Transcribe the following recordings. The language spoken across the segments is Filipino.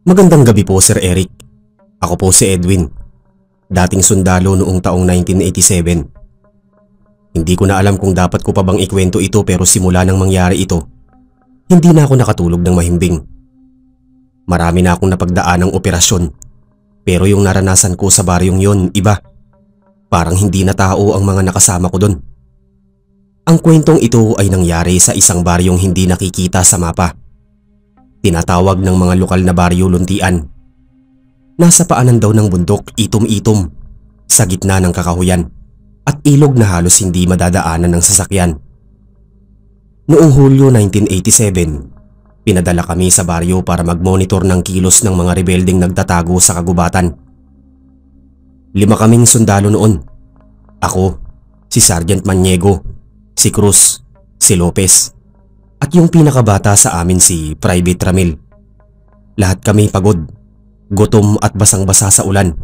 Magandang gabi po, Sir Eric. Ako po si Edwin, dating sundalo noong taong 1987. Hindi ko na alam kung dapat ko pa bang ikwento ito pero simula nang mangyari ito, hindi na ako nakatulog ng mahimbing. Marami na akong napagdaan ng operasyon pero yung naranasan ko sa baryong yon iba. Parang hindi na tao ang mga nakasama ko doon. Ang kwentong ito ay nangyari sa isang baryong hindi nakikita sa mapa. Tinatawag ng mga lokal na baryo Luntian. Nasa paanan daw ng bundok, itom-itom, sa gitna ng kakahuyan at ilog na halos hindi madadaanan ng sasakyan. Noong Hulyo 1987, pinadala kami sa baryo para mag-monitor ng kilos ng mga rebeldeng nagtatago sa kagubatan. 5 kaming sundalo noon. Ako, si Sergeant Maniego, si Cruz, si Lopez, at yung pinakabata sa amin si Private Ramil. Lahat kami pagod, gutom at basang-basa sa ulan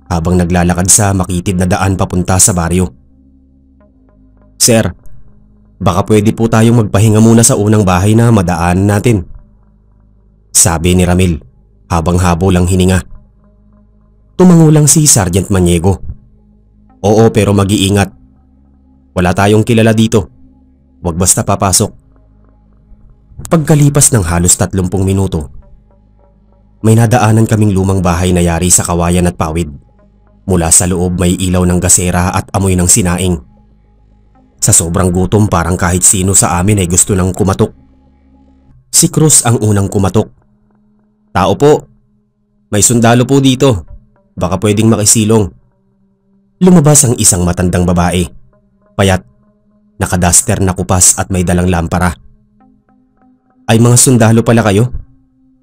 habang naglalakad sa makitid na daan papunta sa baryo. "Sir, baka pwede po tayong magpahinga muna sa unang bahay na madaan natin," sabi ni Ramil habang habol ang hininga. Tumango lang si Sergeant Maniego. "Oo, pero mag-iingat. Wala tayong kilala dito. Huwag basta papasok." Pagkalipas ng halos 30 minuto, may nadaanan kaming lumang bahay na yari sa kawayan at pawid. Mula sa loob may ilaw ng gasera at amoy ng sinaing. Sa sobrang gutom parang kahit sino sa amin ay gusto nang kumatok. Si Cruz ang unang kumatok. "Tao po, may sundalo po dito. Baka pwedeng makisilong." Lumabas ang isang matandang babae. Payat, nakaduster na kupas at may dalang lampara. "Ay, mga sundalo pala kayo?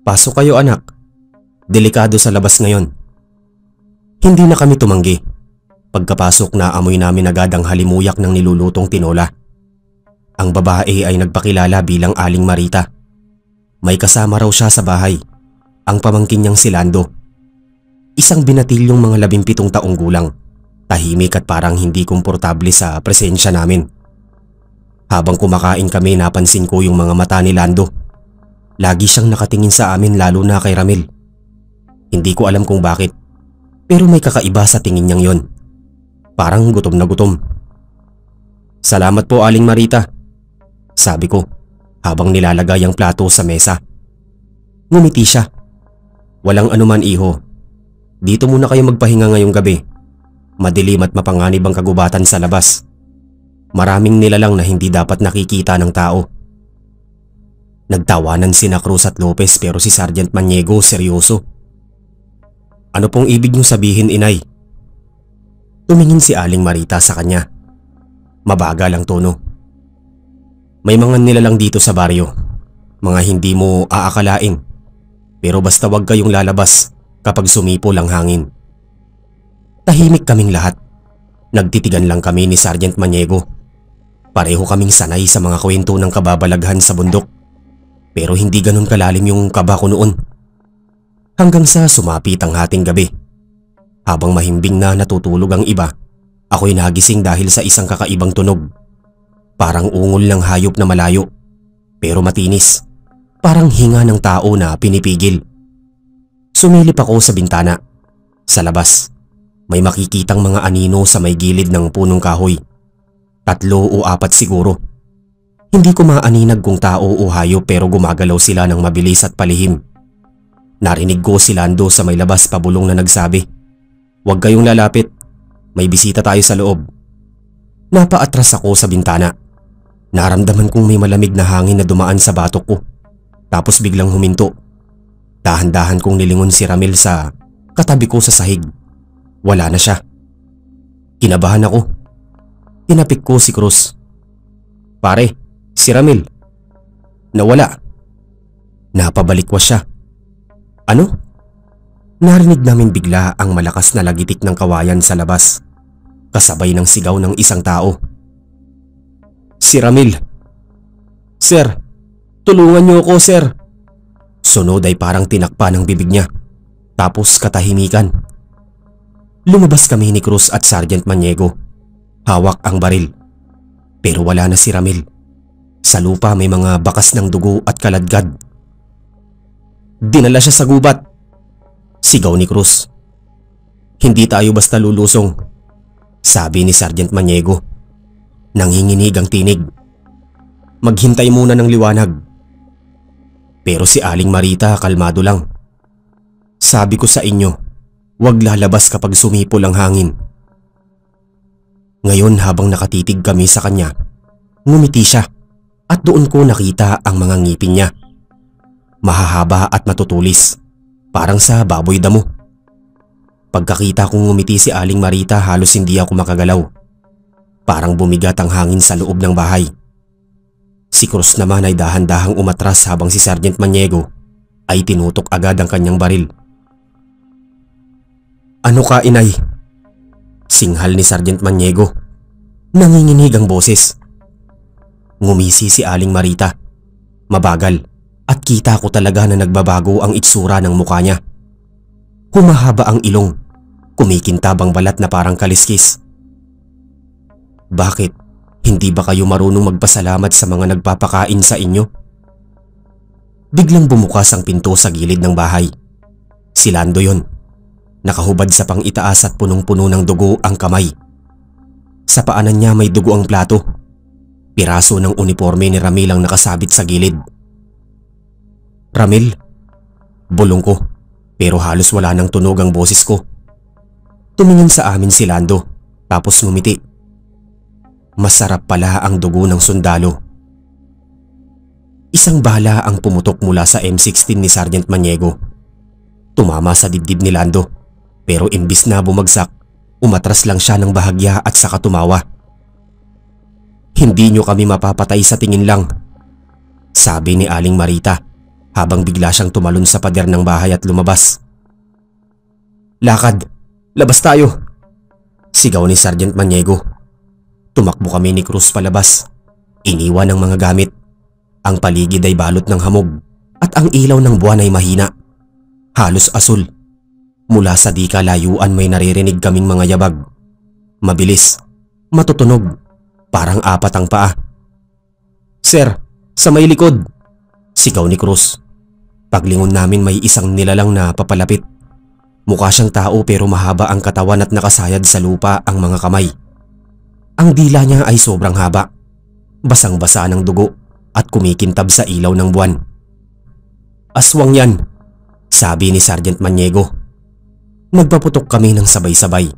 Pasok kayo, anak. Delikado sa labas ngayon." Hindi na kami tumanggi. Pagkapasok na amoy namin agad ang halimuyak ng nilulutong tinola. Ang babae ay nagpakilala bilang Aling Marita. May kasama raw siya sa bahay, ang pamangkin niyang si Lando. Isang binatilyong mga 17 taong gulang, tahimik at parang hindi komportable sa presensya namin. Habang kumakain kami napansin ko yung mga mata ni Lando. Lagi siyang nakatingin sa amin lalo na kay Ramil. Hindi ko alam kung bakit, pero may kakaiba sa tingin niyang yon. Parang gutom na gutom. "Salamat po, Aling Marita," sabi ko habang nilalagay ang plato sa mesa. Ngumiti siya. "Walang anuman, iho. Dito muna kayo magpahinga ngayong gabi. Madilim at mapanganib ang kagubatan sa labas. Maraming nilalang na hindi dapat nakikita ng tao." Nagtawanan sina Cruz at Lopez pero si Sergeant Maniego seryoso. "Ano pong ibig niyong sabihin, inay?" Tumingin si Aling Marita sa kanya. Mabagal ang tono. "May mga nilalang dito sa baryo. Mga hindi mo aakalain. Pero basta wag kayong lalabas kapag sumipol ang hangin." Tahimik kaming lahat. Nagtitigan lang kami ni Sergeant Maniego. Pareho kaming sanay sa mga kwento ng kababalaghan sa bundok. Pero hindi ganun kalalim yung kaba ko noon. Hanggang sa sumapit ang hating gabi. Habang mahimbing na natutulog ang iba, ako'y nagising dahil sa isang kakaibang tunog. Parang ungol ng hayop na malayo, pero matinis. Parang hinga ng tao na pinipigil. Sumilip ako sa bintana. Sa labas, may makikitang mga anino sa may gilid ng punong kahoy. 3 o 4 siguro. Hindi ko maaninag kung tao o hayop pero gumagalaw sila ng mabilis at palihim. Narinig ko si Lando sa may labas pabulong na nagsabi, "Huwag kayong lalapit. May bisita tayo sa loob." Napaatras ako sa bintana. Naramdaman kong may malamig na hangin na dumaan sa batok ko. Tapos biglang huminto. Dahan-dahan kong nilingon si Ramil sa katabi ko sa sahig. Wala na siya. Kinabahan ako. Tinapik ko si Cruz. "Pare, si Ramil. Nawala." Napabalikwas siya. "Ano?" Narinig namin bigla ang malakas na lagitik ng kawayan sa labas, kasabay ng sigaw ng isang tao. "Si Ramil! Sir, tulungan niyo ako, sir!" Sunod ay parang tinakpa ng bibig niya, tapos katahimikan. Lumabas kami ni Cruz at Sergeant Maniego. Hawak ang baril. Pero wala na si Ramil. Sa lupa may mga bakas ng dugo at kaladkad. Dinala siya sa gubat. Sigaw ni Cruz. Hindi tayo basta lulusong, sabi ni Sergeant Maniego. Nanginginig ang tinig. Maghintay muna ng liwanag. Pero si Aling Marita kalmado lang. Sabi ko sa inyo, huwag lalabas kapag sumipol ang hangin. Ngayon habang nakatitig kami sa kanya, ngumiti siya at doon ko nakita ang mga ngipin niya. Mahahaba at matutulis, parang sa baboy damo. Pagkakita kong ngumiti si Aling Marita, halos hindi ako makagalaw. Parang bumigat ang hangin sa loob ng bahay. Si Cruz naman ay dahan-dahang umatras habang si Sergeant Maniego ay tinutok agad ang kanyang baril. Ano ka, inay? Singhal ni Sergeant Maniego. Nanginginig ang boses. Ngumisi si Aling Marita. Mabagal at kita ko talaga na nagbabago ang itsura ng mukha niya. Humahaba ang ilong, kumikintab ang balat na parang kaliskis. Bakit? Hindi ba kayo marunong magpasalamat sa mga nagpapakain sa inyo? Biglang bumukas ang pinto sa gilid ng bahay. Si Lando yon. Nakahubad sa pang-itaas at punong-puno ng dugo ang kamay. Sa paanan niya may dugo ang plato. Piraso ng uniforme ni Ramil ang nakasabit sa gilid. Ramil? Bulong ko, pero halos wala nang tunog ang boses ko. Tumingin sa amin si Lando, tapos ngumiti. Masarap pala ang dugo ng sundalo. Isang bala ang pumutok mula sa M16 ni Sergeant Maniego. Tumama sa dibdib ni Lando, pero imbis na bumagsak, umatras lang siya ng bahagya at saka tumawa. Hindi niyo kami mapapatay sa tingin lang, sabi ni Aling Marita habang bigla siyang tumalon sa pader ng bahay at lumabas. Lakad! Labas tayo! Sigaw ni Sergeant Maniego. Tumakbo kami ni Cruz palabas. Iniwan ang mga gamit. Ang paligid ay balot ng hamog at ang ilaw ng buwan ay mahina. Halos asul. Mula sa di kalayuan may naririnig kaming mga yabag. Mabilis, matutunog, parang apat ang paa. Sir, sa may likod! Sigaw ni Cruz. Paglingon namin may isang nilalang na papalapit. Mukha siyang tao pero mahaba ang katawan at nakasayad sa lupa ang mga kamay. Ang dila niya ay sobrang haba, basang-basa ng dugo at kumikintab sa ilaw ng buwan. Aswang yan, sabi ni Sergeant Maniego. Nagpaputok kami ng sabay-sabay.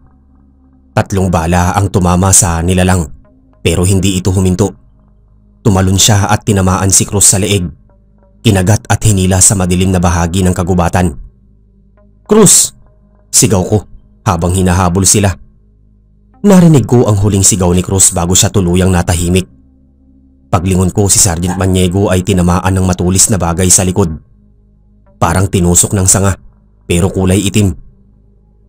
3 bala ang tumama sa nilalang pero hindi ito huminto. Tumalon siya at tinamaan si Cruz sa leeg. Kinagat at hinila sa madilim na bahagi ng kagubatan. Cruz! Sigaw ko habang hinahabol sila. Narinig ko ang huling sigaw ni Cruz bago siya tuluyang natahimik. Paglingon ko si Sergeant Maniego ay tinamaan ng matulis na bagay sa likod. Parang tinusok ng sanga pero kulay itim.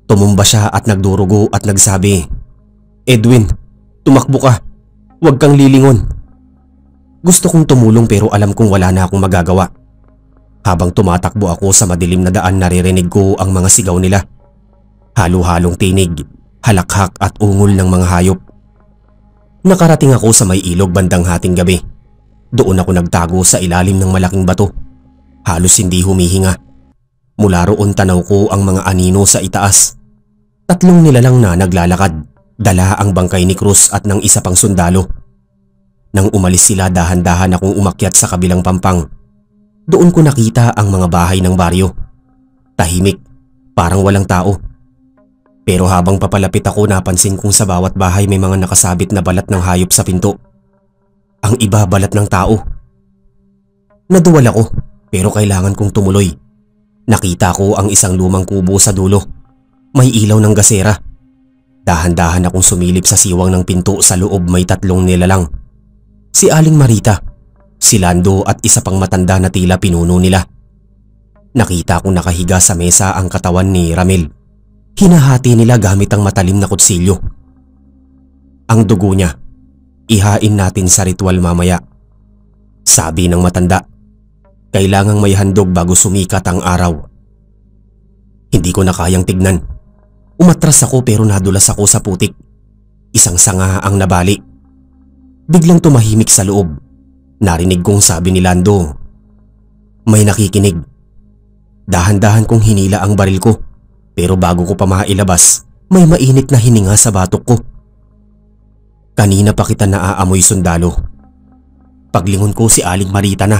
Tumumba siya at nagdurugo at nagsabi, Edwin, tumakbo ka. Huwag kang lilingon. Gusto kong tumulong pero alam kong wala na akong magagawa. Habang tumatakbo ako sa madilim na daan, naririnig ko ang mga sigaw nila. Halo-halong tinig, halakhak at ungol ng mga hayop. Nakarating ako sa may ilog bandang hating gabi. Doon ako nagtago sa ilalim ng malaking bato. Halos hindi humihinga. Mula roon tanaw ko ang mga anino sa itaas. 3 nilalang na naglalakad. Dala ang bangkay ni Cruz at ng isa pang sundalo. Nang umalis sila, dahan-dahan akong umakyat sa kabilang pampang. Doon ko nakita ang mga bahay ng baryo. Tahimik, parang walang tao. Pero habang papalapit ako, napansin kong sa bawat bahay may mga nakasabit na balat ng hayop sa pinto. Ang iba balat ng tao. Naduwal ako pero kailangan kong tumuloy. Nakita ko ang isang lumang kubo sa dulo. May ilaw ng gasera. Dahan-dahan akong sumilip sa siwang ng pinto. Sa loob may 3 nilalang. Si Aling Marita, si Lando at isa pang matanda na tila pinuno nila. Nakita kong nakahiga sa mesa ang katawan ni Ramil. Hinahati nila gamit ang matalim na kutsilyo. Ang dugo niya, ihain natin sa ritual mamaya. Sabi ng matanda, kailangang may handog bago sumikat ang araw. Hindi ko na kayang tignan. Umatras ako pero nadulas ako sa putik. Isang sanga ang nabali. Biglang tumahimik sa loob. Narinig kong sabi ni Lando, may nakikinig. Dahan-dahan kong hinila ang baril ko, pero bago ko pa mailabas, may mainit na hininga sa batok ko. Kanina pa kita naaamoy, sundalo. Paglingon ko si Aling Marita na.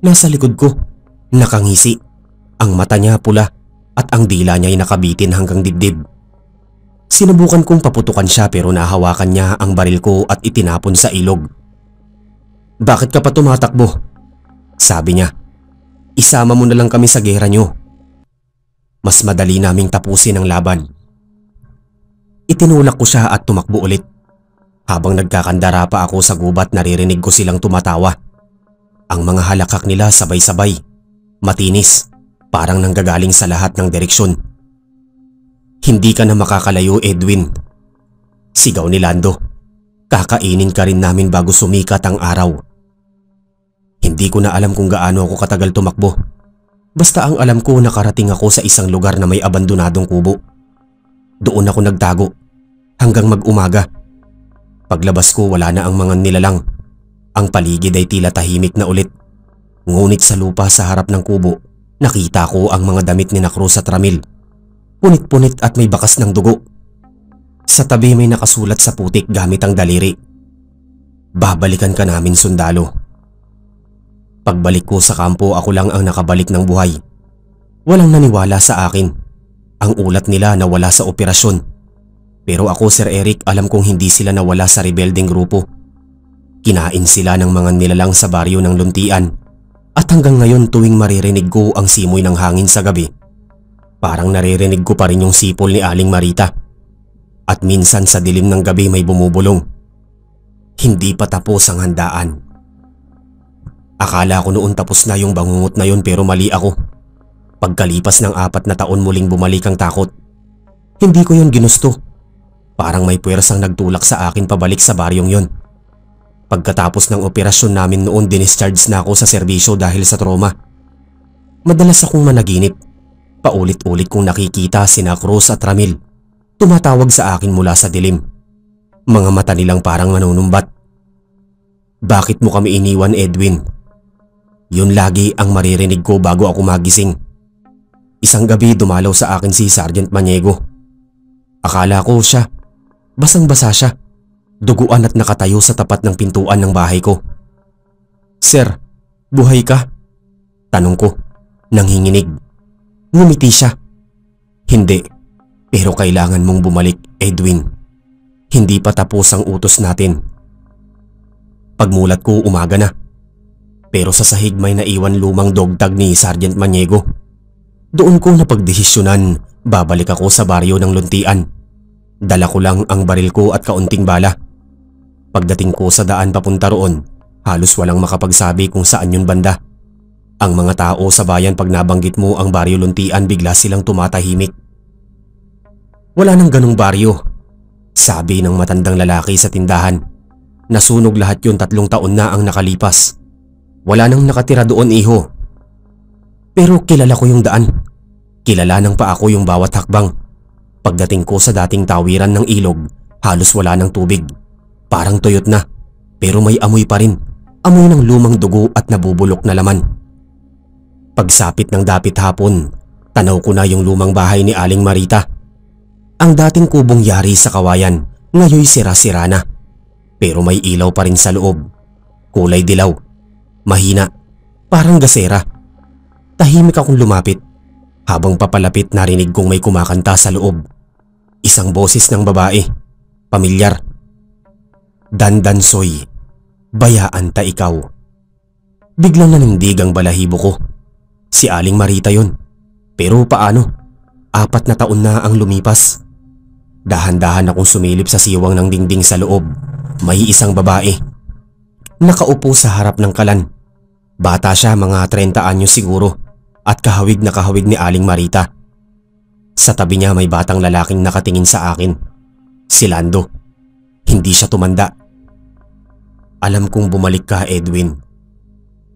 Nasa likod ko, nakangisi. Ang mata niya pula at ang dila niya ay nakabitin hanggang dibdib. Sinubukan kong paputukan siya pero nahawakan niya ang baril ko at itinapon sa ilog. "Bakit ka pa tumatakbo?" sabi niya. "Isama mo na lang kami sa gera niyo. Mas madali naming tapusin ang laban." Itinulak ko siya at tumakbo ulit. Habang nagkakandara pa ako sa gubat, naririnig ko silang tumatawa. Ang mga halakak nila sabay-sabay, matinis, parang nanggagaling sa lahat ng direksyon. "Hindi ka na makakalayo, Edwin," sigaw ni Lando. "Kakainin ka rin namin bago sumikat ang araw." Hindi ko na alam kung gaano ako katagal tumakbo. Basta ang alam ko, nakarating ako sa isang lugar na may abandonadong kubo. Doon ako nagtago hanggang mag-umaga. Paglabas ko, wala na ang mga nilalang. Ang paligid ay tila tahimik na ulit. Ngunit sa lupa sa harap ng kubo, nakita ko ang mga damit ni Cruz at Ramil. Punit-punit at may bakas ng dugo. Sa tabi may nakasulat sa putik gamit ang daliri, "Babalikan ka namin, sundalo." Pagbalik ko sa kampo, ako lang ang nakabalik ng buhay. Walang naniwala sa akin. Ang ulat nila nawala sa operasyon. Pero ako, Sir Eric, alam kong hindi sila nawala sa rebelding grupo. Kinain sila ng mga nilalang sa baryo ng Luntian. At hanggang ngayon, tuwing maririnig ko ang simoy ng hangin sa gabi, parang naririnig ko pa rin yung sipol ni Aling Marita. At minsan sa dilim ng gabi may bumubulong. Hindi pa tapos ang handaan. Akala ko noon tapos na yung bangungot na yun, pero mali ako. Pagkalipas ng 4 na taon, muling bumalik ang takot. Hindi ko yun ginusto. Parang may puwersang nagtulak sa akin pabalik sa baryong yon. Pagkatapos ng operasyon namin noon, dinischarge na ako sa serbisyo dahil sa trauma. Madalas akong managinip. Paulit-ulit kong nakikita sina Cruz at Ramil. Tumatawag sa akin mula sa dilim. Mga mata nilang parang manunumbat. "Bakit mo kami iniwan, Edwin?" Yun lagi ang maririnig ko bago ako magising. Isang gabi dumalaw sa akin si Sergeant Maniego. Akala ko siya. Basang-basa siya, duguan at nakatayo sa tapat ng pintuan ng bahay ko. "Sir, buhay ka?" tanong ko, nanghinginig. Ngumiti siya. "Hindi, pero kailangan mong bumalik, Edwin. Hindi pa tapos ang utos natin." Pagmulat ko, umaga na. Pero sa sahig may naiwan lumang dogtag ni Sergeant Maniego. Doon ko napagdesisyonan, babalik ako sa baryo ng Luntian. Dala ko lang ang baril ko at kaunting bala. Pagdating ko sa daan papunta roon, halos walang makapagsabi kung saan yun banda. Ang mga tao sa bayan, pag nabanggit mo ang baryo Luntian, bigla silang tumatahimik. "Wala nang ganong baryo," sabi ng matandang lalaki sa tindahan. "Nasunog lahat yun, 3 taon na ang nakalipas. Wala nang nakatira doon, iho." Pero kilala ko yung daan. Kilala ng pa ako yung bawat hakbang. Pagdating ko sa dating tawiran ng ilog, halos wala ng tubig. Parang tuyot na, pero may amoy pa rin. Amoy ng lumang dugo at nabubulok na laman. Pagsapit ng dapit hapon, tanaw ko na yung lumang bahay ni Aling Marita. Ang dating kubong yari sa kawayan, ngayoy sira-sira na. Pero may ilaw pa rin sa loob. Kulay dilaw. Mahina. Parang gasera. Tahimik akong lumapit. Habang papalapit, narinig kong may kumakanta sa loob. Isang boses ng babae. Pamilyar. "Dandansoy, bayaan ta ikaw." Biglang nanindig ang balahibo ko. Si Aling Marita yon. Pero paano? 4 na taon na ang lumipas. Dahan-dahan akong sumilip sa siwang ng dingding sa loob. May isang babae. Nakaupo sa harap ng kalan. Bata siya, mga 30 anyos siguro, at kahawig na kahawig ni Aling Marita. Sa tabi niya may batang lalaking nakatingin sa akin. Si Lando. Hindi siya tumanda. "Alam kong bumalik ka, Edwin."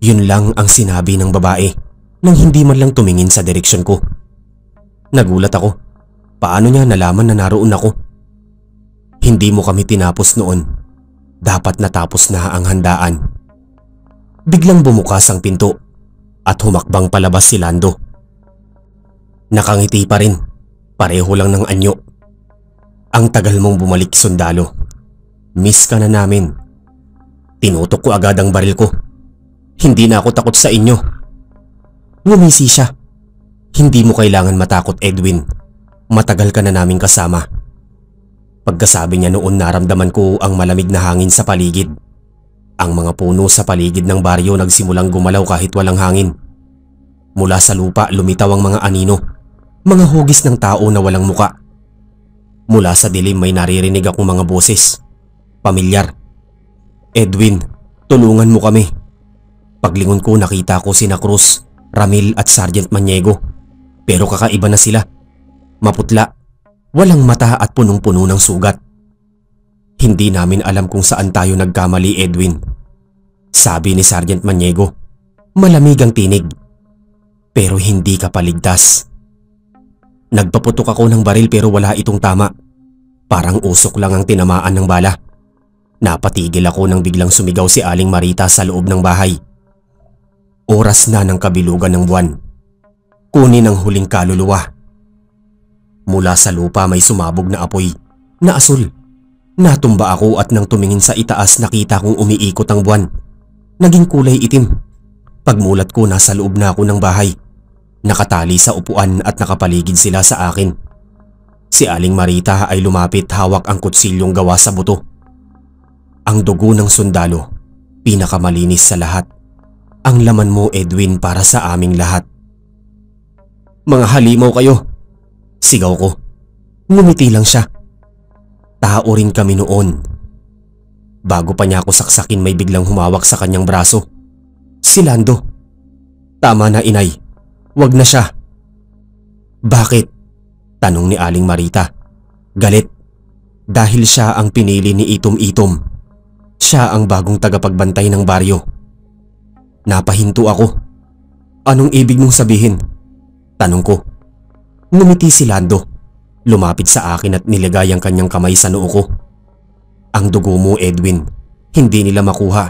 Yun lang ang sinabi ng babae nang hindi man lang tumingin sa direksyon ko. Nagulat ako. Paano niya nalaman na naroon ako? "Hindi mo kami tinapos noon. Dapat natapos na ang handaan." Biglang bumukas ang pinto at humakbang palabas si Lando. Nakangiti pa rin. Pareho lang ng anyo. Ang tagal mong bumalik, sundalo. Miss ka na namin. Tinutok ko agad ang baril ko. Hindi na ako takot sa inyo. Ngumisi siya. Hindi mo kailangan matakot, Edwin. Matagal ka na naming kasama. Pagkasabi niya noon, naramdaman ko ang malamig na hangin sa paligid. Ang mga puno sa paligid ng baryo nagsimulang gumalaw kahit walang hangin. Mula sa lupa lumitaw ang mga anino, mga hugis ng tao na walang muka. Mula sa dilim may naririnig akong mga boses. Pamilyar. Edwin, tulungan mo kami. Paglingon ko nakita ko sina Cruz, Ramil at Sergeant Maniego. Pero kakaiba na sila. Maputla, walang mata at punong-puno ng sugat. Hindi namin alam kung saan tayo nagkamali, Edwin. Sabi ni Sergeant Maniego. Malamig ang tinig. Pero hindi ka paligtas. Nagpaputok ako ng baril pero wala itong tama. Parang usok lang ang tinamaan ng bala. Napatigil ako nang biglang sumigaw si Aling Marita sa loob ng bahay. Oras na ng kabilugan ng buwan. Kunin ang huling kaluluwa. Mula sa lupa may sumabog na apoy, na asul. Natumba ako at nang tumingin sa itaas nakita kong umiikot ang buwan. Naging kulay itim. Pagmulat ko nasa loob na ako ng bahay. Nakatali sa upuan at nakapaligid sila sa akin. Si Aling Marita ay lumapit, hawak ang kutsilyong gawa sa buto. Ang dugo ng sundalo, pinakamalinis sa lahat. Ang laman mo, Edwin, para sa aming lahat. Mga halimaw kayo! Sigaw ko. Ngumiti lang siya. Tao rin kami noon. Bago pa niya ako saksakin may biglang humawak sa kanyang braso. Si Lando. Tama na, inay. Wag na siya. Bakit? Tanong ni Aling Marita. Galit. Dahil siya ang pinili ni Itom-Itom. Siya ang bagong tagapagbantay ng baryo. Napahinto ako. Anong ibig mong sabihin? Tanong ko. Ngumiti si Lando. Lumapit sa akin at nilagay ang kanyang kamay sa noo ko. Ang dugo mo, Edwin, hindi nila makuha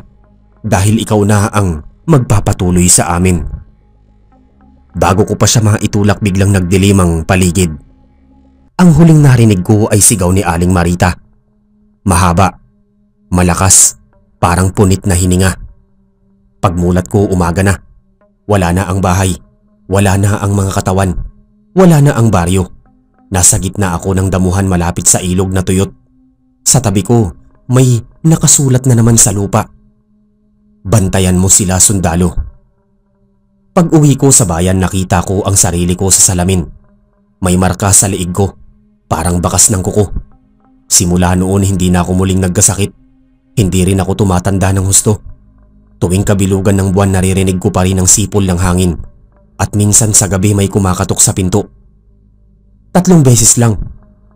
dahil ikaw na ang magpapatuloy sa amin. Bago ko pa siya maitulak biglang nagdilim ang paligid. Ang huling narinig ko ay sigaw ni Aling Marita. Mahaba, malakas, parang punit na hininga. Pagmulat ko umaga na. Wala na ang bahay, wala na ang mga katawan, wala na ang baryo. Nasa gitna ako ng damuhan malapit sa ilog na tuyot. Sa tabi ko may nakasulat na naman sa lupa. Bantayan mo sila, sundalo. Pag uwi ko sa bayan nakita ko ang sarili ko sa salamin. May marka sa liig ko, parang bakas ng kuko. Simula noon hindi na ako muling nagkasakit. Hindi rin ako tumatanda ng husto. Tuwing kabilugan ng buwan naririnig ko pa rin ang sipol ng hangin. At minsan sa gabi may kumakatok sa pinto. 3 beses lang.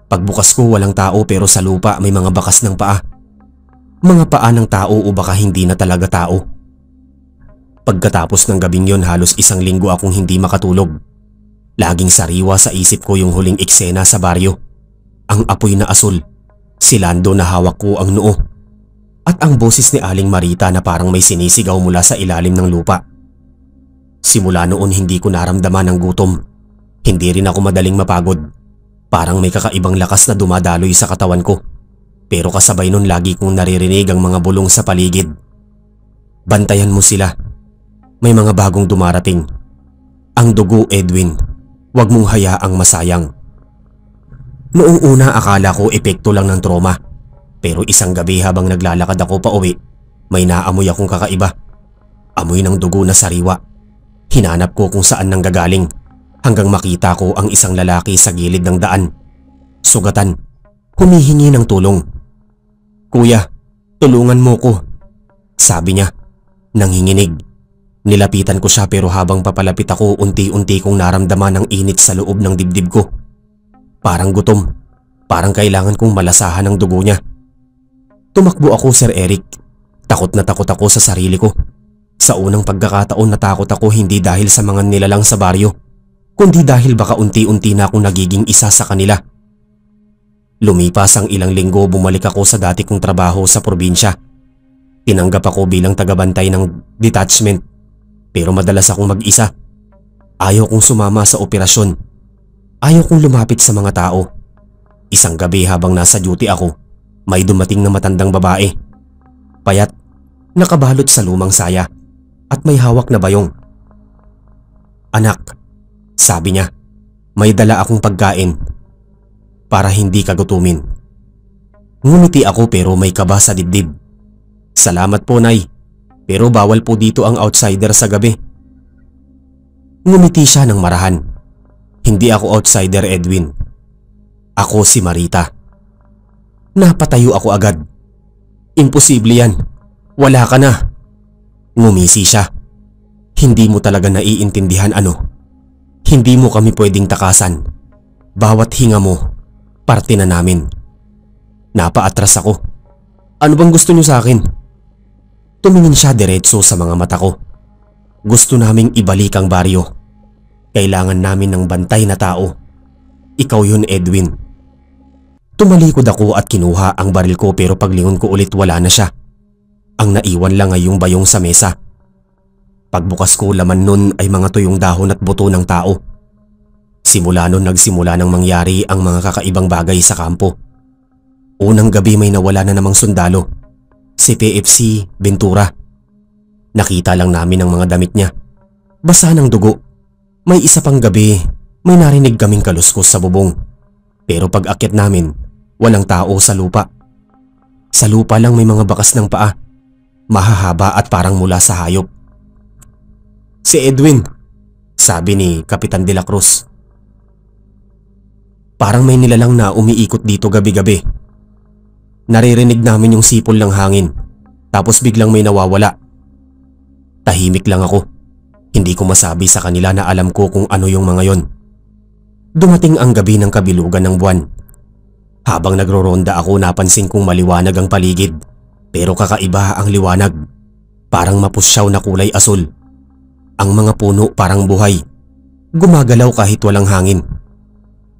Pagbukas ko walang tao pero sa lupa may mga bakas ng paa. Mga paa ng tao o baka hindi na talaga tao. Pagkatapos ng gabing yon halos 1 linggo akong hindi makatulog. Laging sariwa sa isip ko yung huling eksena sa baryo. Ang apoy na asul, si Lando na hawak ko ang noo, at ang boses ni Aling Marita na parang may sinisigaw mula sa ilalim ng lupa. Simula noon hindi ko naramdaman ang gutom. Hindi rin ako madaling mapagod. Parang may kakaibang lakas na dumadaloy sa katawan ko. Pero kasabay nun lagi kong naririnig ang mga bulong sa paligid. Bantayan mo sila. May mga bagong dumarating. Ang dugo, Edwin. Huwag mong hayaang masayang. Noong una akala ko epekto lang ng trauma. Pero isang gabi habang naglalakad ako pa uwi, may naamoy akong kakaiba. Amoy ng dugo na sariwa. Hinanap ko kung saan nanggagaling. Hanggang makita ko ang isang lalaki sa gilid ng daan. Sugatan. Humihingi ng tulong. Kuya, tulungan mo ko. Sabi niya. Nanghinginig. Nilapitan ko siya pero habang papalapit ako unti-unti kong naramdaman ang init sa loob ng dibdib ko. Parang gutom. Parang kailangan kong malasahan ang dugo niya. Tumakbo ako, Sir Eric. Takot na takot ako sa sarili ko. Sa unang pagkakataon natakot ako hindi dahil sa mga nilalang sa baryo, kundi dahil baka unti-unti na akong nagiging isa sa kanila. Lumipas ang ilang linggo bumalik ako sa dati kong trabaho sa probinsya. Tinanggap ako bilang tagabantay ng detachment. Pero madalas akong mag-isa. Ayaw kong sumama sa operasyon. Ayaw kong lumapit sa mga tao. Isang gabi habang nasa duty ako, may dumating na matandang babae. Payat, nakabalot sa lumang saya at may hawak na bayong. "Anak," sabi niya, "may dala akong pagkain para hindi ka gutumin." Ngumiti ako pero may kaba sa dibdib. "Salamat po, Nay, pero bawal po dito ang outsider sa gabi." Ngumiti siya ng marahan. "Hindi ako outsider, Edwin. Ako si Marita." Napatayo ako agad. "Imposible yan. Wala ka na." Ngumisi siya. "Hindi mo talaga naiintindihan ano? Hindi mo kami pwedeng takasan. Bawat hinga mo, parte na namin." Napaatras ako. "Ano bang gusto niyo sa akin?" Tumingin siya diretso sa mga mata ko. "Gusto naming ibalik ang baryo. Kailangan namin ng bantay na tao. Ikaw yun, Edwin." Tumalikod ako at kinuha ang baril ko pero paglingon ko ulit wala na siya. Ang naiwan lang ay yung bayong sa mesa. Pagbukas ko, laman nun ay mga tuyong dahon at buto ng tao. Simula nun nagsimula ng mangyari ang mga kakaibang bagay sa kampo. Unang gabi may nawala na namang sundalo, si PFC Ventura. Nakita lang namin ang mga damit niya, basa ng dugo. May isa pang gabi, may narinig kaming kaluskos sa bubong. Pero pag akyat namin, walang tao sa lupa. Sa lupa lang may mga bakas ng paa, mahahaba at parang mula sa hayop. "Si Edwin," sabi ni Kapitan De La Cruz. "Parang may nilalang na umiikot dito gabi-gabi. Naririnig namin yung sipol ng hangin, tapos biglang may nawawala." Tahimik lang ako. Hindi ko masabi sa kanila na alam ko kung ano yung mga yon. Dumating ang gabi ng kabilugan ng buwan. Habang nagroronda ako, napansin kong maliwanag ang paligid, pero kakaiba ang liwanag. Parang mapusyaw na kulay asul. Ang mga puno parang buhay, gumagalaw kahit walang hangin.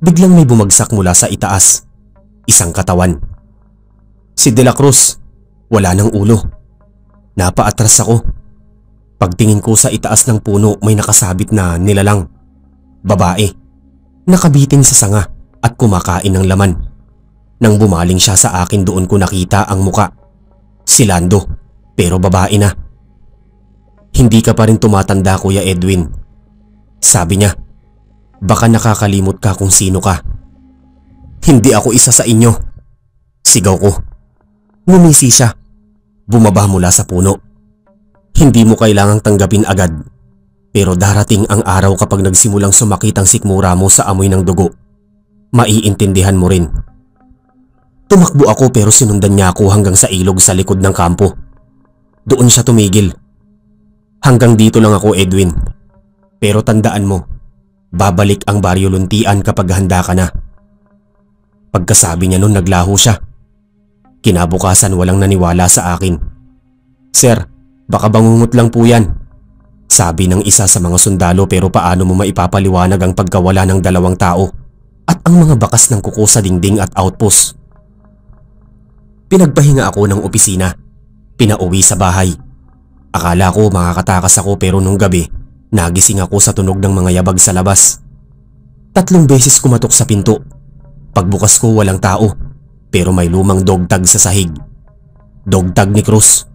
Biglang may bumagsak mula sa itaas. Isang katawan. Si De La Cruz, wala ng ulo. Napaatras ako. Pagtingin ko sa itaas ng puno, may nakasabit na nilalang. Babae, nakabitin sa sanga at kumakain ng laman. Nang bumaling siya sa akin, doon ko nakita ang muka. Si Lando, pero babae na. "Hindi ka pa rin tumatanda, Kuya Edwin," sabi niya. "Baka nakakalimot ka kung sino ka." "Hindi ako isa sa inyo," sigaw ko. Ngumisi siya. Bumaba mula sa puno. "Hindi mo kailangang tanggapin agad. Pero darating ang araw kapag nagsimulang sumakit ang sikmura mo sa amoy ng dugo. Maiintindihan mo rin." Tumakbo ako pero sinundan niya ako hanggang sa ilog sa likod ng kampo. Doon siya tumigil. "Hanggang dito lang ako, Edwin. Pero tandaan mo, babalik ang Baryo Luntian kapag handa ka na." Pagkasabi niya nun, naglaho siya. Kinabukasan walang naniwala sa akin. "Sir, baka bangungot lang po yan," sabi ng isa sa mga sundalo, "pero paano mo maipapaliwanag ang pagkawala ng dalawang tao at ang mga bakas ng kuko sa dingding at outpost?" Pinagpahinga ako ng opisina. Pinauwi sa bahay. Akala ko makakatakas ako pero nung gabi, nagising ako sa tunog ng mga yabag sa labas. 3 beses kumatok sa pinto. Pagbukas ko walang tao, pero may lumang dogtag sa sahig. Dogtag ni Cruz.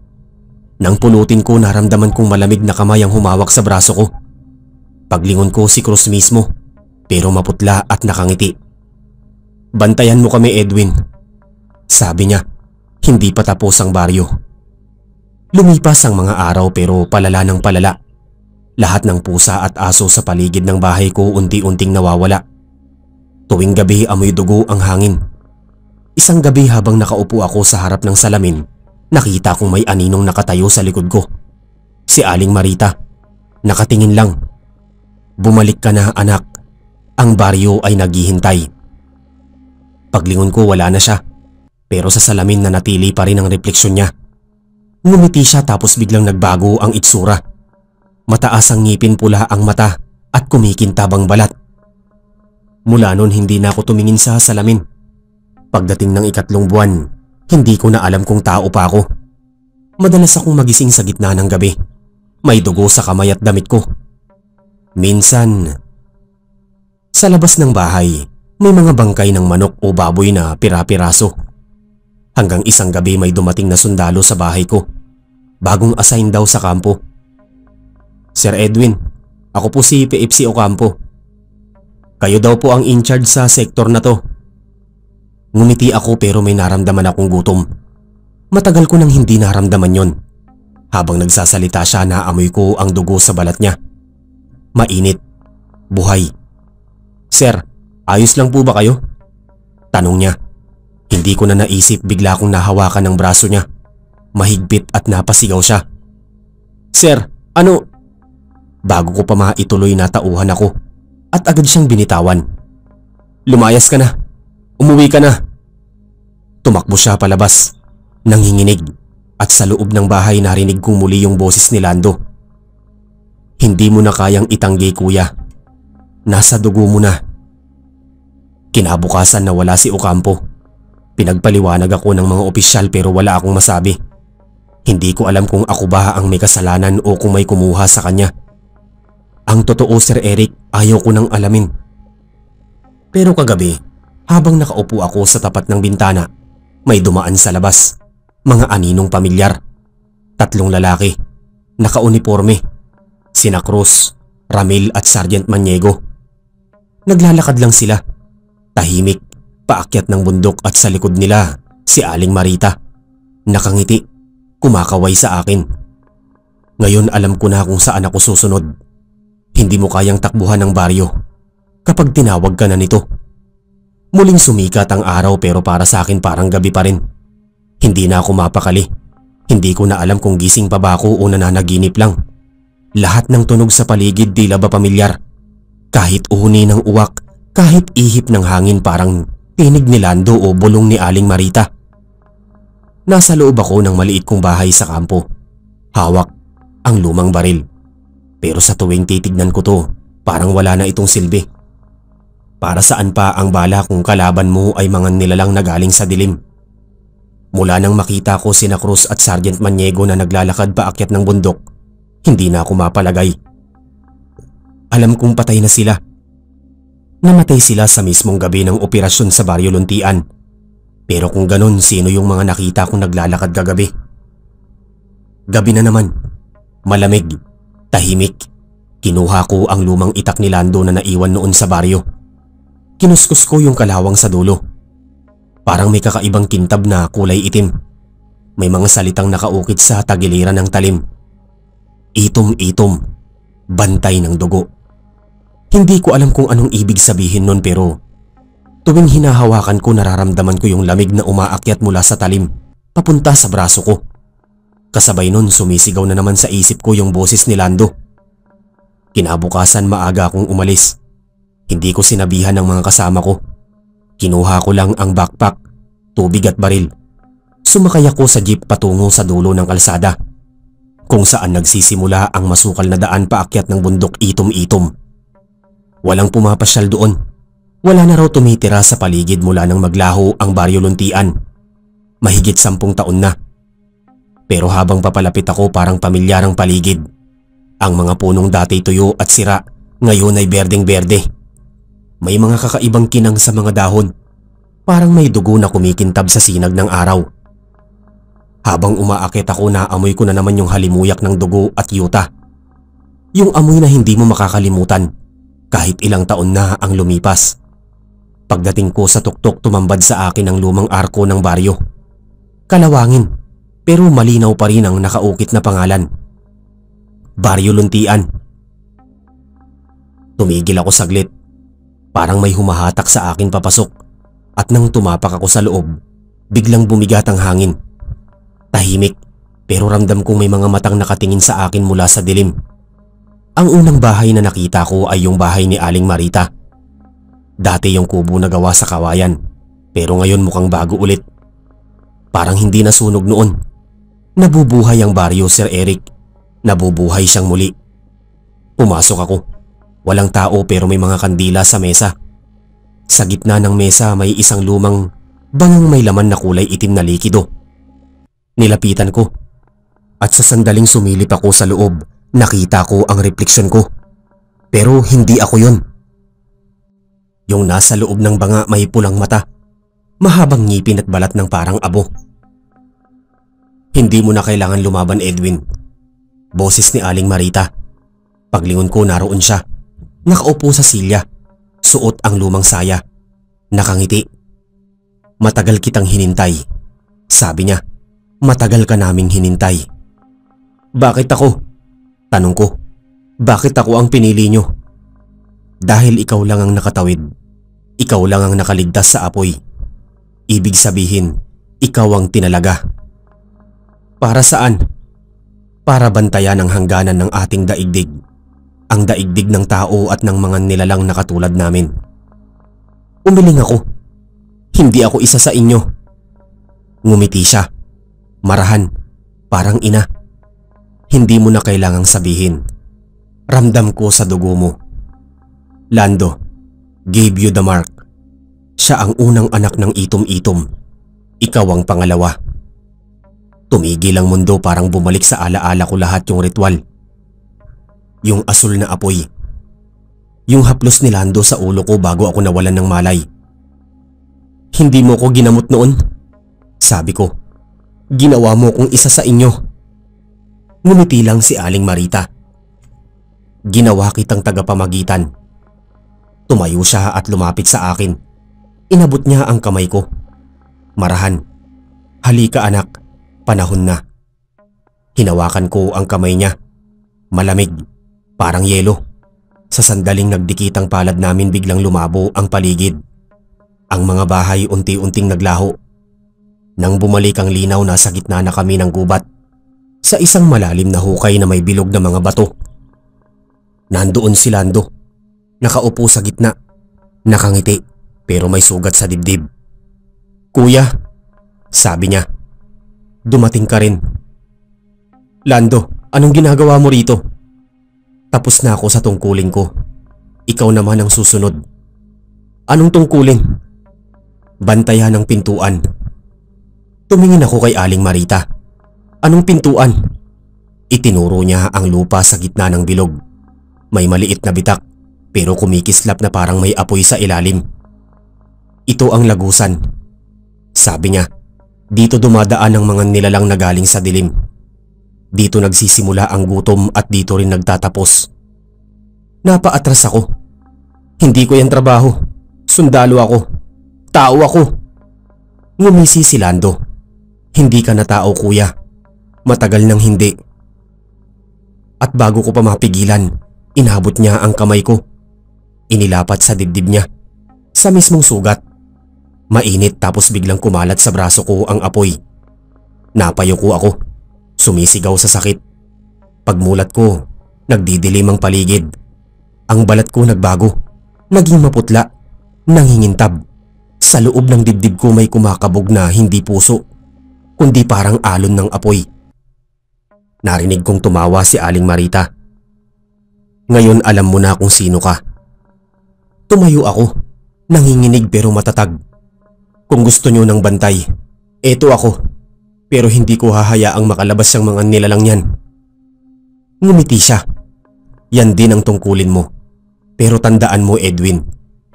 Nang pulutin ko, naramdaman kong malamig na kamay ang humawak sa braso ko. Paglingon ko, si Cruz mismo, pero maputla at nakangiti. "Bantayan mo kami, Edwin," sabi niya. "Hindi pa tapos ang baryo." Lumipas ang mga araw pero palala ng palala. Lahat ng pusa at aso sa paligid ng bahay ko unti-unting nawawala. Tuwing gabi amoy dugo ang hangin. Isang gabi habang nakaupo ako sa harap ng salamin, nakita kong may aninong nakatayo sa likod ko. Si Aling Marita. Nakatingin lang. "Bumalik ka na, anak. Ang baryo ay naghihintay." Paglingon ko wala na siya, pero sa salamin nanatili pa rin ang refleksyon niya. Ngumiti siya tapos biglang nagbago ang itsura. Mataas ang ngipin, pula ang mata at kumikintabang balat. Mula noon hindi na ako tumingin sa salamin. Pagdating ng 3 buwan, hindi ko na alam kung tao pa ako. Madalas akong magising sa gitna ng gabi. May dugo sa kamay at damit ko. Minsan, Sa labas ng bahay, may mga bangkay ng manok o baboy na pira-piraso. Hanggang isang gabi may dumating na sundalo sa bahay ko. Bagong assign daw sa kampo. Sir Edwin, ako po si PFC Ocampo. Kayo daw po ang in charge sa sektor na to. Ngumiti ako pero may naramdaman akong gutom. Matagal ko nang hindi naramdaman yon. Habang nagsasalita siya, naamoy ko ang dugo sa balat niya. Mainit. Buhay. Sir, ayos lang po ba kayo? Tanong niya. Hindi ko na naisip, bigla kong nahawakan ng braso niya. Mahigpit at napasigaw siya. Sir, ano? Bago ko pa maituloy, natauhan ako at agad siyang binitawan. Lumayas ka na. Umuwi ka na. Tumakbo siya palabas. Nanginginig at sa loob ng bahay narinig kong muli yung boses ni Lando. Hindi mo na kayang itanggi, kuya. Nasa dugo mo na. Kinabukasan nawala si Ocampo. Pinagpaliwanag ako ng mga opisyal pero wala akong masabi. Hindi ko alam kung ako ba ang may kasalanan o kung may kumuha sa kanya. Ang totoo, Sir Eric, ayaw ko nang alamin. Pero kagabi, habang nakaupo ako sa tapat ng bintana, may dumaan sa labas. Mga aninong pamilyar. 3 lalaki. Nakauniporme. Sina Cruz, Ramil at Sergeant Maniego. Naglalakad lang sila. Tahimik, paakyat ng bundok at sa likod nila si Aling Marita. Nakangiti, kumakaway sa akin. Ngayon alam ko na kung saan ako susunod. Hindi mo kayang takbuhan ng baryo kapag tinawag ka na nito. Muling sumikat ang araw pero para sa akin parang gabi pa rin. Hindi na ako mapakali. Hindi ko na alam kung gising pa ba ako o nananaginip lang. Lahat ng tunog sa paligid tila ba pamilyar. Kahit uhuni ng uwak, kahit ihip ng hangin parang tinig ni Lando o bulong ni Aling Marita. Nasa loob ako ng maliit kong bahay sa kampo. Hawak ang lumang baril. Pero sa tuwing titignan ko to, parang wala na itong silbi. Para saan pa ang bala kung kalaban mo ay mga nilalang na galing sa dilim? Mula nang makita ko sina Cruz at Sergeant Maniego na naglalakad paakyat ng bundok, hindi na ako mapalagay. Alam kong patay na sila. Namatay sila sa mismong gabi ng operasyon sa Baryo Luntian. Pero kung ganon, sino yung mga nakita kong naglalakad kagabi? Gabi na naman. Malamig. Tahimik. Kinuha ko ang lumang itak ni Lando na naiwan noon sa baryo. Kinuskus ko yung kalawang sa dulo. Parang may kakaibang kintab na kulay itim. May mga salitang nakaukit sa tagiliran ng talim. Itom-itom. Bantay ng dugo. Hindi ko alam kung anong ibig sabihin nun pero tuwing hinahawakan ko nararamdaman ko yung lamig na umaakyat mula sa talim papunta sa braso ko. Kasabay nun sumisigaw na naman sa isip ko yung boses ni Lando. Kinabukasan maaga akong umalis. Hindi ko sinabihan ng mga kasama ko. Kinuha ko lang ang backpack, tubig at baril. Sumakay ako sa jeep patungo sa dulo ng kalsada, kung saan nagsisimula ang masukal na daan paakyat ng bundok itom-itom. Walang pumapasyal doon. Wala na raw tumitira sa paligid mula nang maglaho ang Baryo Luntian. Mahigit 10 taon na. Pero habang papalapit ako parang pamilyar ang paligid. Ang mga punong dati tuyo at sira ngayon ay berdeng-berde. May mga kakaibang kinang sa mga dahon. Parang may dugo na kumikintab sa sinag ng araw. Habang umaakit ako, naamoy ko na naman yung halimuyak ng dugo at yuta. Yung amoy na hindi mo makakalimutan kahit ilang taon na ang lumipas. Pagdating ko sa tuktok, tumambad sa akin ang lumang arko ng baryo. Kalawangin, pero malinaw pa rin ang nakaukit na pangalan. Baryo Luntian. Tumigil ako saglit. Parang may humahatak sa akin papasok at nang tumapak ako sa loob, biglang bumigat ang hangin. Tahimik pero ramdam kong may mga matang nakatingin sa akin mula sa dilim. Ang unang bahay na nakita ko ay yung bahay ni Aling Marita. Dati yung kubo na gawa sa kawayan pero ngayon mukhang bago ulit. Parang hindi nasunog noon. Nabubuhay ang baryo, Sir Eric. Nabubuhay siyang muli. Pumasok ako. Walang tao pero may mga kandila sa mesa. Sa gitna ng mesa may isang lumang bangang may laman na kulay itim na likido. Nilapitan ko at sa sandaling sumilip ako sa loob, nakita ko ang refleksyon ko. Pero hindi ako yun. Yung nasa loob ng banga may pulang mata, mahabang ngipin at balat ng parang abo. Hindi mo na kailangan lumaban, Edwin. Boses ni Aling Marita. Paglingon ko naroon siya. Nakaupo sa silya. Suot ang lumang saya. Nakangiti. Matagal kitang hinintay. Sabi niya, matagal ka naming hinintay. Bakit ako? Tanong ko. Bakit ako ang pinili niyo? Dahil ikaw lang ang nakatawid. Ikaw lang ang nakaligtas sa apoy. Ibig sabihin, ikaw ang tinalaga. Para saan? Para bantayan ang hangganan ng ating daigdig. Ang daigdig ng tao at ng mga nilalang na katulad namin. Umiling ako. Hindi ako isa sa inyo. Ngumiti siya. Marahan. Parang ina. Hindi mo na kailangang sabihin. Ramdam ko sa dugo mo. Lando gave you the mark. Siya ang unang anak ng itom-itom. Ikaw ang pangalawa. Tumigil ang mundo, parang bumalik sa alaala ko lahat yung ritual. Yung asul na apoy. Yung haplos ni Lando sa ulo ko bago ako nawalan ng malay. Hindi mo ko ginamot noon? Sabi ko. Ginawa mo kong isa sa inyo. Ngumiti lang si Aling Marita. Ginawa kitang tagapamagitan. Tumayo siya at lumapit sa akin. Inabot niya ang kamay ko. Marahan. Halika anak. Panahon na. Hinawakan ko ang kamay niya. Malamig. Parang yelo. Sa sandaling nagdikitang palad namin biglang lumabo ang paligid. Ang mga bahay unti-unting naglaho. Nang bumalik ang linaw, nasa gitna na kami ng gubat. Sa isang malalim na hukay na may bilog na mga bato. Nandoon si Lando. Nakaupo sa gitna. Nakangiti pero may sugat sa dibdib. Kuya, sabi niya. Dumating ka rin. Lando, anong ginagawa mo rito? Tapos na ako sa tungkulin ko. Ikaw naman ang susunod. Anong tungkulin? Bantayan ng pintuan. Tumingin ako kay Aling Marita. Anong pintuan? Itinuro niya ang lupa sa gitna ng bilog. May maliit na bitak pero kumikislap na parang may apoy sa ilalim. Ito ang lagusan. Sabi niya. Dito dumadaan ang mga nilalang na galing sa dilim. Dito nagsisimula ang gutom at dito rin nagtatapos. Napaatras ako. Hindi ko yan trabaho. Sundalo ako. Tao ako. Ngumisi si Lando. Hindi ka na tao, kuya. Matagal nang hindi. At bago ko pa mapigilan, inabot niya ang kamay ko. Inilapat sa dibdib niya. Sa mismong sugat. Mainit tapos biglang kumalat sa braso ko ang apoy. Napayuko ako. Sumisigaw sa sakit. Pagmulat ko, nagdidilim ang paligid. Ang balat ko nagbago. Naging maputla. Nangingintab. Sa loob ng dibdib ko may kumakabog na hindi puso, kundi parang alon ng apoy. Narinig kong tumawa si Aling Marita. Ngayon alam mo na kung sino ka. Tumayo ako. Nanginginig pero matatag. Kung gusto niyo ng bantay, eto ako. Pero hindi ko hahayaang makalabas ang mga nilalang yan. Ngumiti siya. Yan din ang tungkulin mo. Pero tandaan mo, Edwin,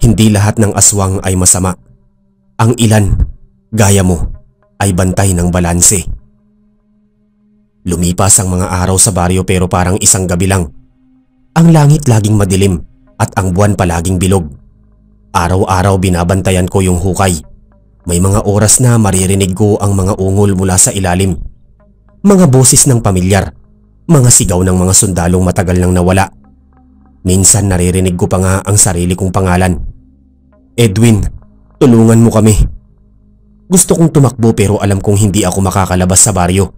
hindi lahat ng aswang ay masama. Ang ilan, gaya mo, ay bantay ng balanse. Lumipas ang mga araw sa baryo pero parang isang gabi lang. Ang langit laging madilim at ang buwan palaging bilog. Araw-araw binabantayan ko yung hukay. May mga oras na maririnig ko ang mga ungol mula sa ilalim. Mga boses ng pamilyar. Mga sigaw ng mga sundalong matagal nang nawala. Minsan naririnig ko pa nga ang sarili kong pangalan. Edwin, tulungan mo kami. Gusto kong tumakbo pero alam kong hindi ako makakalabas sa baryo.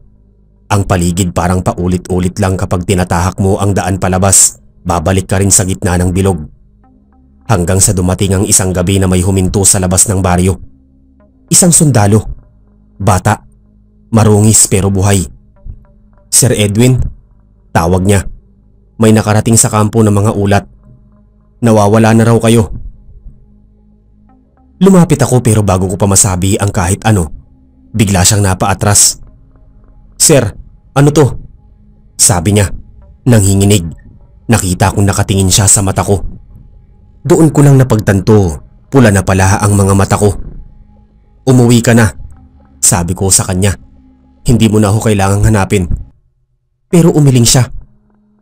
Ang paligid parang paulit-ulit lang kapag tinatahak mo ang daan palabas, babalik ka rin sa gitna ng bilog. Hanggang sa dumating ang isang gabi na may huminto sa labas ng baryo. Isang sundalo. Bata. Marungis pero buhay. Sir Edwin, tawag niya. May nakarating sa kampo ng mga ulat. Nawawala na raw kayo. Lumapit ako pero bago ko pa masabi ang kahit ano, bigla siyang napaatras. Sir, ano to? Sabi niya, nanginginig. Nakita kong nakatingin siya sa mata ko. Doon ko lang napagtanto Pula na pala ang mga mata ko. Umuwi ka na, sabi ko sa kanya. Hindi mo na ako kailangang hanapin. Pero umiling siya.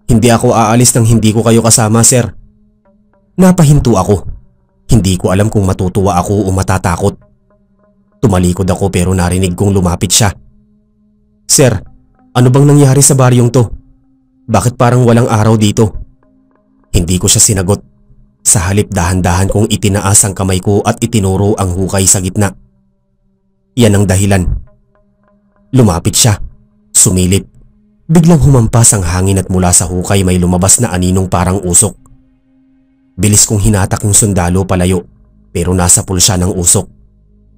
Hindi ako aalis nang hindi ko kayo kasama, sir. Napahinto ako. Hindi ko alam kung matutuwa ako o matatakot. Tumalikod ako pero narinig kong lumapit siya. Sir, ano bang nangyari sa baryong to? Bakit parang walang araw dito? Hindi ko siya sinagot. Sa halip dahan-dahan kong itinaas ang kamay ko at itinuro ang hukay sa gitna. Yan ang dahilan. Lumapit siya. Sumilip. Biglang humampas ang hangin at mula sa hukay may lumabas na aninong parang usok. Bilis kong hinatak yung sundalo palayo pero nasa pulsa ng usok.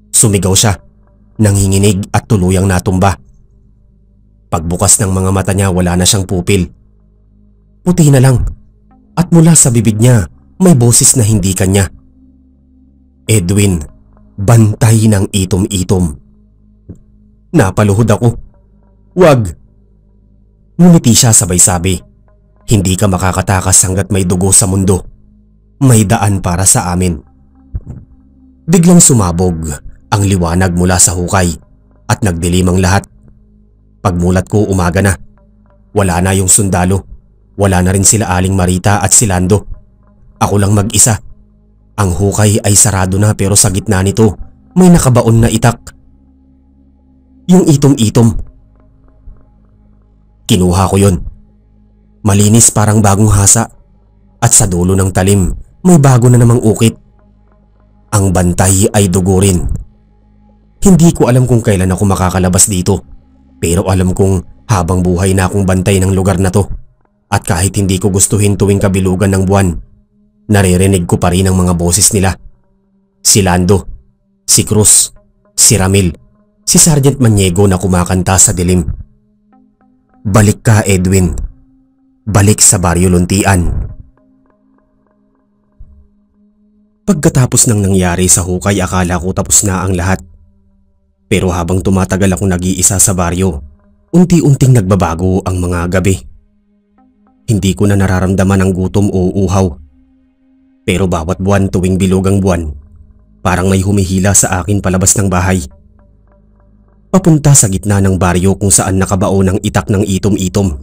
Sumigaw siya, nanginginig at tuluyang natumba. Pagbukas ng mga mata niya wala na siyang pupil. Puti na lang at mula sa bibig niya may boses na hindi kanya. Edwin, bantay ng itom-itom. Napaluhod ako. Wag! Ngumiti siya sabay sabi, hindi ka makakatakas hanggat may dugo sa mundo. May daan para sa amin. Biglang sumabog ang liwanag mula sa hukay at nagdilim ang lahat. Pagmulat ko umaga na. Wala na yung sundalo. Wala na rin sila Aling Marita at si Lando. Ako lang mag-isa. Ang hukay ay sarado na pero sa gitna nito may nakabaon na itak. Yung itom-itom. Kinuha ko yun. Malinis parang bagong hasa at sa dulo ng talim may bago na namang ukit. Ang bantay ay dugo rin. Hindi ko alam kung kailan ako makakalabas dito pero alam kong habang buhay na akong bantay ng lugar na to at kahit hindi ko gustuhin tuwing kabilugan ng buwan, naririnig ko pa rin ang mga boses nila. Si Lando, si Cruz, si Ramil, si Sergeant Maniego na kumakanta sa dilim. Balik ka, Edwin. Balik sa Baryo Luntian. Pagkatapos ng nangyari sa hukay akala ko tapos na ang lahat. Pero habang tumatagal akong nag-iisa sa baryo, unti-unting nagbabago ang mga gabi. Hindi ko na nararamdaman ang gutom o uhaw. Pero bawat buwan tuwing bilugang buwan, parang may humihila sa akin palabas ng bahay. Papunta sa gitna ng baryo kung saan nakabaon ang itak ng itom-itom.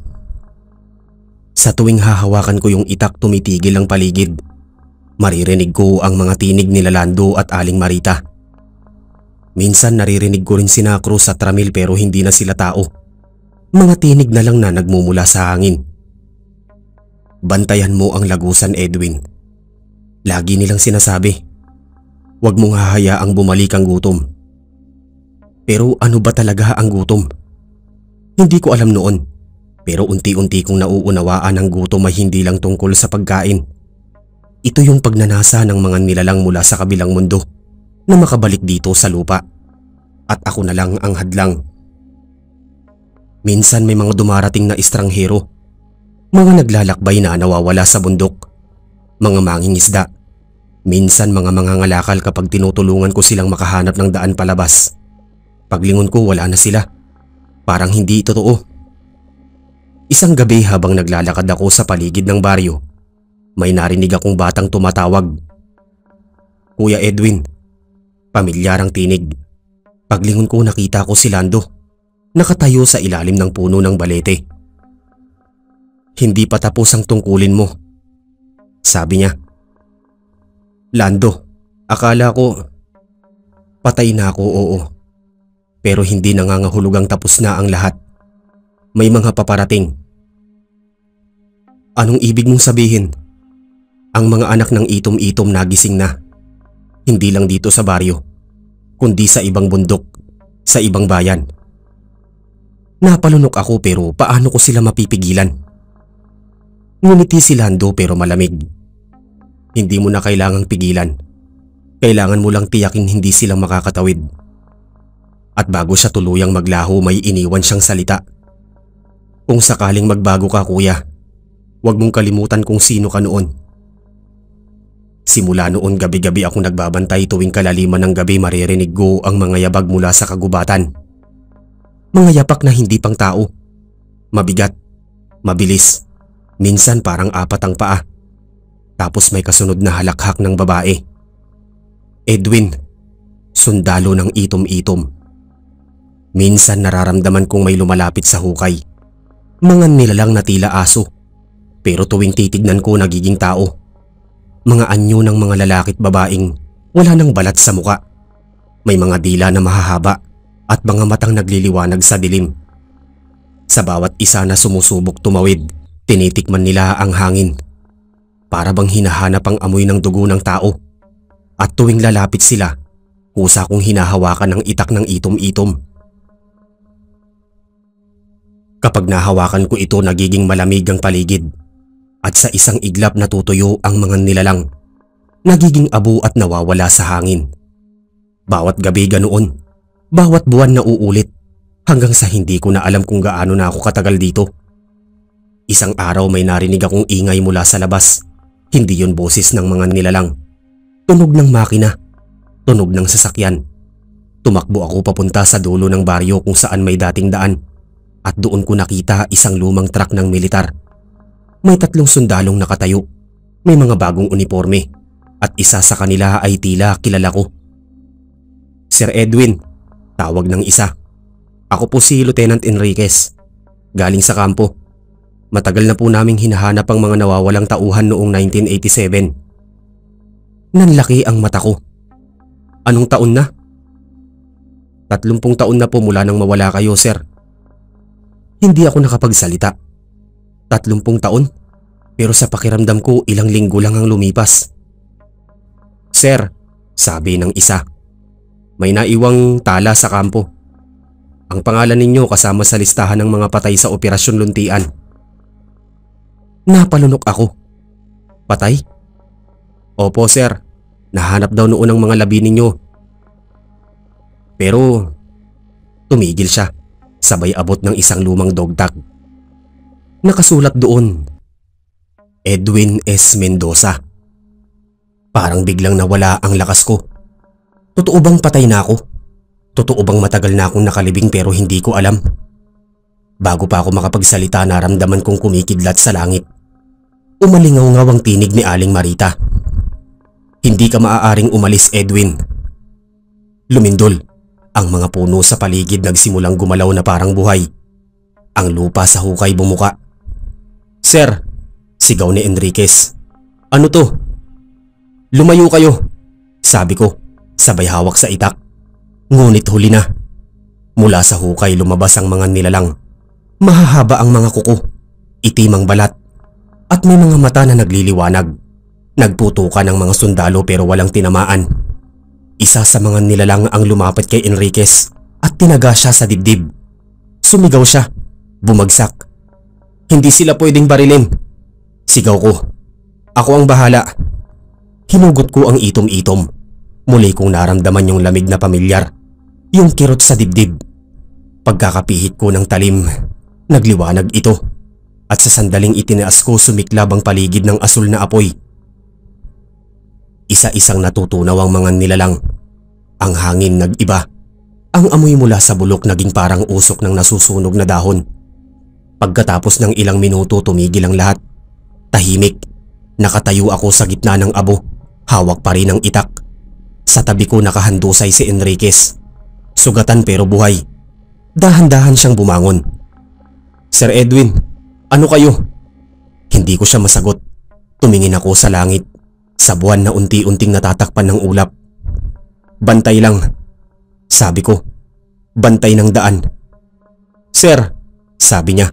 Sa tuwing hahawakan ko yung itak tumitigil ang paligid. Maririnig ko ang mga tinig nila Lando at Aling Marita. Minsan naririnig ko rin sina Cruz at Ramil pero hindi na sila tao. Mga tinig na lang na nagmumula sa hangin. Bantayan mo ang lagusan, Edwin. Lagi nilang sinasabi, huwag mong hahayaang bumalik ang gutom. Pero ano ba talaga ang gutom? Hindi ko alam noon. Pero unti-unti kong nauunawaan ang gutom ay hindi lang tungkol sa pagkain. Ito yung pagnanasa ng mga nilalang mula sa kabilang mundo na makabalik dito sa lupa. At ako na lang ang hadlang. Minsan may mga dumarating na estranghero. Mga naglalakbay na nawawala sa bundok. Mga mangingisda. Minsan mga mangangalakal kapag tinutulungan ko silang makahanap ng daan palabas. Paglingon ko wala na sila. Parang hindi totoo. Isang gabi habang naglalakad ako sa paligid ng baryo, may narinig akong batang tumatawag. Kuya Edwin. Pamilyar ang tinig. Paglingon ko nakita ko si Lando. Nakatayo sa ilalim ng puno ng balete. Hindi pa tapos ang tungkulin mo, sabi niya. Lando, akala ko patay na ako, oo. Pero hindi nangangahulugang tapos na ang lahat. May mga paparating. Anong ibig mong sabihin? Ang mga anak ng itom-itom nagising na. Hindi lang dito sa baryo, kundi sa ibang bundok, sa ibang bayan. Napalunok ako pero paano ko sila mapipigilan? Ngumiti si Lando pero malamig. Hindi mo na kailangang pigilan. Kailangan mo lang tiyaking hindi sila makakatawid. At bago siya tuluyang maglaho may iniwan siyang salita. Kung sakaling magbago ka kuya, huwag mong kalimutan kung sino ka noon. Simula noon gabi-gabi ako nagbabantay tuwing kalaliman ng gabi maririnig ko ang mga yabag mula sa kagubatan. Mga yapak na hindi pang tao. Mabigat, mabilis, minsan parang apat ang paa. Tapos may kasunod na halakhak ng babae. Edwin, sundalo ng itom-itom. Minsan nararamdaman kong may lumalapit sa hukay. Mga nilalang na tila aso. Pero tuwing titignan ko nagiging tao. Mga anyo ng mga lalaki't babaeng wala nang balat sa muka. May mga dila na mahahaba at mga matang nagliliwanag sa dilim. Sa bawat isa na sumusubok tumawid, tinitikman nila ang hangin. Para bang hinahanap ang amoy ng dugo ng tao. At tuwing lalapit sila, kusa kong hinahawakan ang itak ng itom-itom. Kapag nahawakan ko ito, nagiging malamig ang paligid. At sa isang iglap natutuyo ang mga nilalang. Nagiging abo at nawawala sa hangin. Bawat gabi ganoon, bawat buwan na uulit, hanggang sa hindi ko na alam kung gaano na ako katagal dito. Isang araw may narinig akong ingay mula sa labas. Hindi yon boses ng mga nilalang. Tunog ng makina, tunog ng sasakyan. Tumakbo ako papunta sa dulo ng baryo kung saan may dating daan. At doon ko nakita isang lumang truck ng militar. May 3 sundalong nakatayo. May mga bagong uniforme. At isa sa kanila ay tila kilala ko. Sir Edwin, tawag ng isa. Ako po si Lieutenant Enriquez. Galing sa kampo. Matagal na po naming hinahanap ang mga nawawalang tauhan noong 1987. Nanlaki ang mata ko. Anong taon na? 30 taon na po mula nang mawala kayo, sir. Hindi ako nakapagsalita. 30 taon? Pero sa pakiramdam ko ilang linggo lang ang lumipas. Sir, sabi ng isa, may naiwang tala sa kampo. Ang pangalan ninyo kasama sa listahan ng mga patay sa Operasyon Luntian. Napalunok ako. Patay? Opo, sir. Nahanap daw noon ang mga labi ninyo. Pero tumigil siya, sabay abot ng isang lumang dog tag. Nakasulat doon, Edwin S. Mendoza. Parang biglang nawala ang lakas ko. Totoo bang patay na ako? Totoo bang matagal na akong nakalibing pero hindi ko alam? Bago pa ako makapagsalita, naramdaman kong kumikidlat sa langit. Umalingaw-ngaw ang tinig ni Aling Marita. Hindi ka maaaring umalis, Edwin. Lumindol. Ang mga puno sa paligid nagsimulang gumalaw na parang buhay. Ang lupa sa hukay bumuka. Sir, sigaw ni Enriquez. Ano to? Lumayo kayo, sabi ko, sabay hawak sa itak. Ngunit huli na. Mula sa hukay lumabas ang mga nilalang. Mahahaba ang mga kuko, itim ang balat, at may mga mata na nagliliwanag. Nagputukan ang mga sundalo pero walang tinamaan. Isa sa mga nilalang ang lumapit kay Enriquez at tinaga siya sa dibdib. Sumigaw siya. Bumagsak. Hindi sila pwedeng barilin. Sigaw ko. Ako ang bahala. Hinugot ko ang itom-itom. Muli kong naramdaman yung lamig na pamilyar. Yung kirot sa dibdib. Pagkakapihit ko ng talim, nagliwanag ito. At sa sandaling itinaas ko, sumiklab ang paligid ng asul na apoy. Isa-isang natutunaw ang mga nilalang. Ang hangin nag-iba. Ang amoy mula sa bulok naging parang usok ng nasusunog na dahon. Pagkatapos ng ilang minuto, tumigil ang lahat. Tahimik. Nakatayo ako sa gitna ng abo. Hawak pa rin ang itak. Sa tabi ko nakahandusay si Enriquez. Sugatan pero buhay. Dahan-dahan siyang bumangon. Sir Edwin, ano kayo? Hindi ko siya masagot. Tumingin ako sa langit. Sa buwan na unti-unting natatakpan ng ulap. Bantay lang, sabi ko. Bantay ng daan. Sir, sabi niya,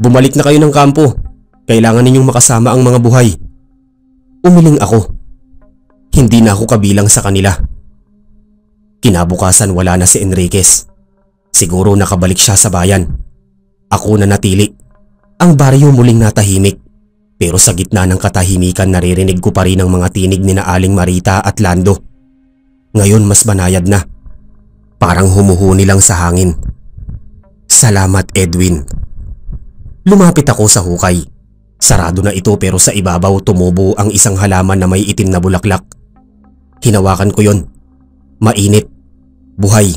bumalik na kayo ng kampo. Kailangan ninyong makasama ang mga buhay. Umiling ako. Hindi na ako kabilang sa kanila. Kinabukasan wala na si Enriquez. Siguro nakabalik siya sa bayan. Ako na natili. Ang baryo muling natahimik. Pero sa gitna ng katahimikan naririnig ko pa rin ang mga tinig ni na Aling Marita at Lando. Ngayon mas banayad na. Parang humuhuni lang sa hangin. Salamat, Edwin. Lumapit ako sa hukay. Sarado na ito pero sa ibabaw tumubo ang isang halaman na may itim na bulaklak. Hinawakan ko yon. Mainit. Buhay.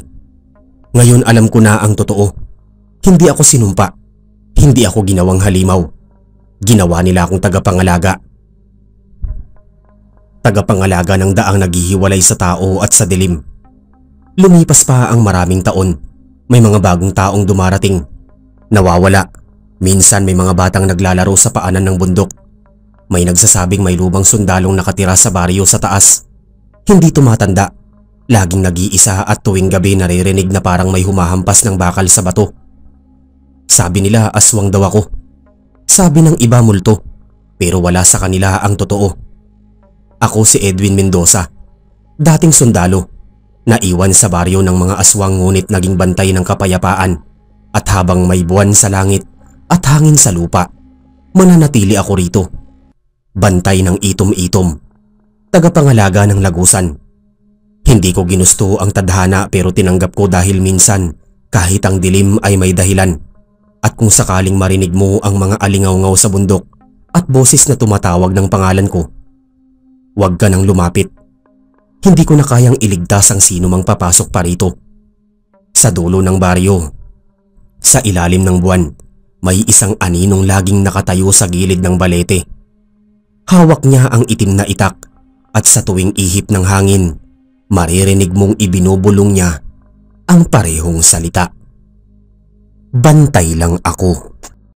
Ngayon alam ko na ang totoo. Hindi ako sinumpa. Hindi ako ginawang halimaw. Ginawa nila akong tagapangalaga. tagapangalaga ng daang naghihiwalay sa tao at sa dilim. Lumipas pa ang maraming taon, may mga bagong taong dumarating, nawawala. Minsan may mga batang naglalaro sa paanan ng bundok. May nagsasabing may lumang sundalong nakatira sa baryo sa taas. Hindi tumatanda, laging nag-iisa at tuwing gabi naririnig na parang may humahampas ng bakal sa bato. Sabi nila aswang daw ako. Sabi ng iba multo, pero wala sa kanila ang totoo. Ako si Edwin Mendoza, dating sundalo, naiwan sa baryo ng mga aswang ngunit naging bantay ng kapayapaan. At habang may buwan sa langit at hangin sa lupa, mananatili ako rito. Bantay ng itom-itom, tagapangalaga ng lagusan. Hindi ko ginusto ang tadhana pero tinanggap ko dahil minsan kahit ang dilim ay may dahilan. At kung sakaling marinig mo ang mga alingaw-ngaw sa bundok at boses na tumatawag ng pangalan ko, huwag ka nang lumapit. Hindi ko na kayang iligtas ang sino mang papasok pa rito. Sa dulo ng baryo, sa ilalim ng buwan, may isang aninong laging nakatayo sa gilid ng balete. Hawak niya ang itim na itak at sa tuwing ihip ng hangin, maririnig mong ibinubulong niya ang parehong salita. Bantay lang ako.